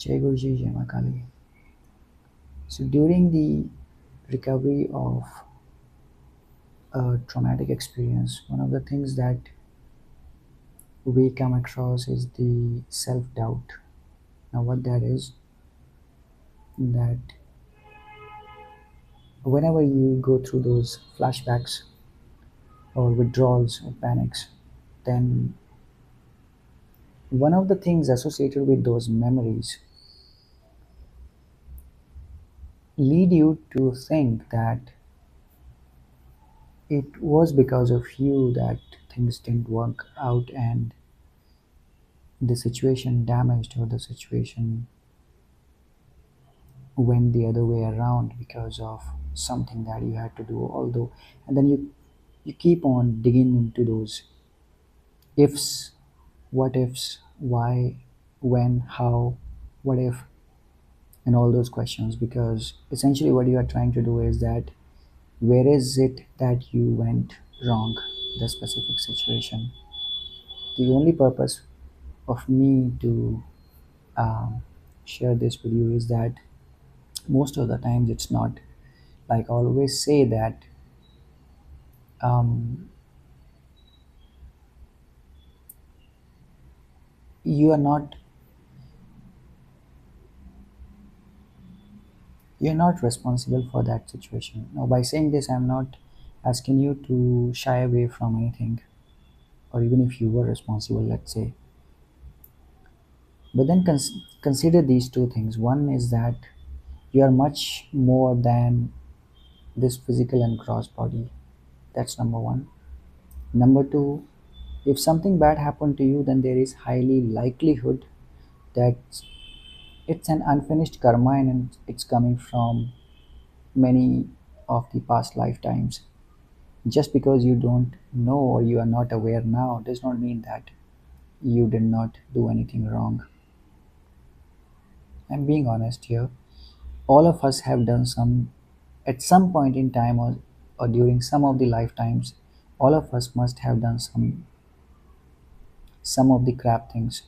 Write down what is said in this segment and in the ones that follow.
Jai Guruji, Jai Ma Kali. So during the recovery of a traumatic experience, one of the things that we come across is the self-doubt. Now, what that is, that whenever you go through those flashbacks or withdrawals or panics, then one of the things associated with those memories lead you to think that it was because of you that things didn't work out and the situation damaged or the situation went the other way around because of something that you had to do, although, and then you keep on digging into those ifs, what ifs, why, when, how, what if, and all those questions, because essentially what you are trying to do is that where is it that you went wrong, the specific situation. The only purpose of me to um, share this with you is that most of the times it's not, like I always say that um, you are not, you're not responsible for that situation. Now by saying this, I'm not asking you to shy away from anything, or even if you were responsible, let's say. But then consider these two things. One is that you are much more than this physical and gross body. That's number one. Number two, if something bad happened to you, then there is highly likelihood that it's an unfinished karma and it's coming from many of the past lifetimes. Just because you don't know or you are not aware now does not mean that you did not do anything wrong. I'm being honest here. All of us have done some, at some point in time, or during some of the lifetimes, all of us must have done some of the crap things,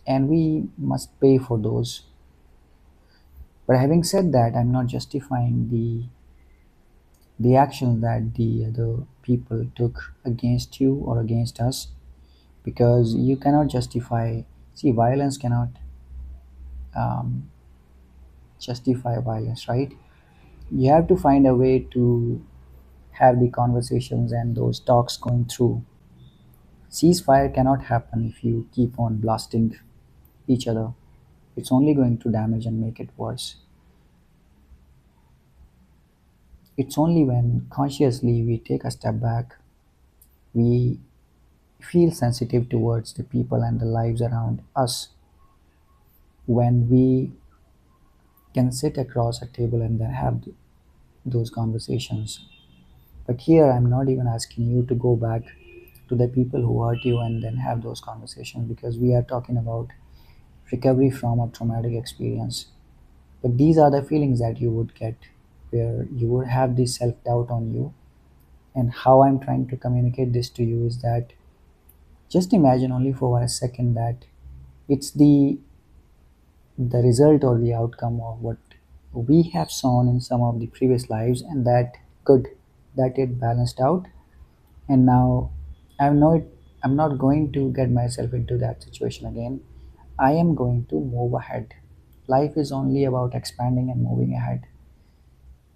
and we must pay for those. But having said that, I'm not justifying the action that the other people took against you or against us, because you cannot justify, see, violence cannot um, justify violence, right? You have to find a way to have the conversations and those talks going through. Ceasefire cannot happen if you keep on blasting each other. It's only going to damage and make it worse. It's only when consciously we take a step back, we feel sensitive towards the people and the lives around us, when we can sit across a table and then have those conversations. But here, I'm not even asking you to go back to the people who hurt you and then have those conversations, because we are talking about recovery from a traumatic experience. But these are the feelings that you would get, where you would have this self doubt on you. And how I'm trying to communicate this to you is that just imagine only for a second that it's the result or the outcome of what we have sown in some of the previous lives, and that good, that it balanced out. And now I'm not going to get myself into that situation again. I am going to move ahead. Life is only about expanding and moving ahead.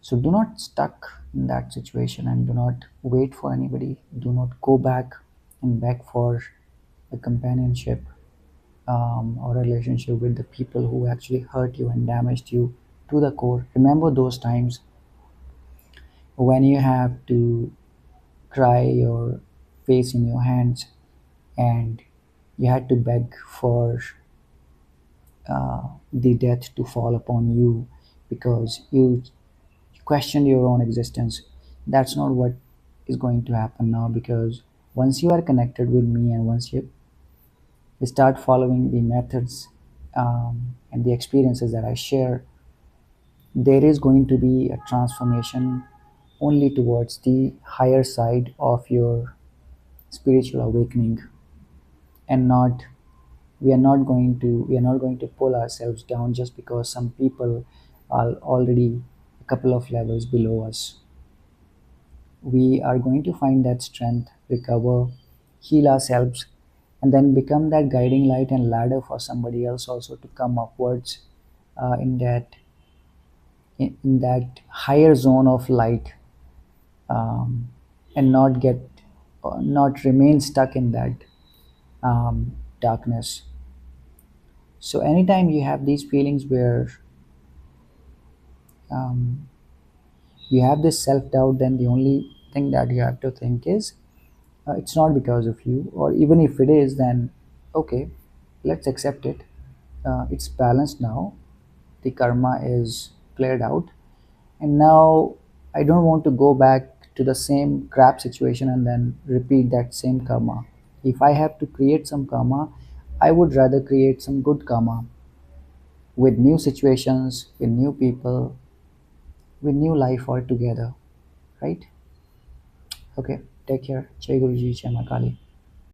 So do not stuck in that situation and do not wait for anybody. Do not go back and beg for a companionship or relationship with the people who actually hurt you and damaged you to the core. Remember those times when you have to cry your face in your hands and you had to beg for the death to fall upon you because you questioned your own existence. That's not what is going to happen now, because once you are connected with me and once you start following the methods and the experiences that I share, there is going to be a transformation only towards the higher side of your spiritual awakening, and not We are not going to pull ourselves down just because some people are already a couple of levels below us. We are going to find that strength, recover, heal ourselves, and then become that guiding light and ladder for somebody else also to come upwards in that higher zone of light, um, and not remain stuck in that darkness. So anytime you have these feelings where um, you have this self doubt, then the only thing that you have to think is it's not because of you, or even if it is, then okay, let's accept it. It's balanced now, the karma is cleared out, and now I don't want to go back to the same crap situation and then repeat that same karma. If I have to create some karma, I would rather create some good karma with new situations, with new people, with new life altogether, right? Okay, take care. Jai Guruji, Jai Ma Kali.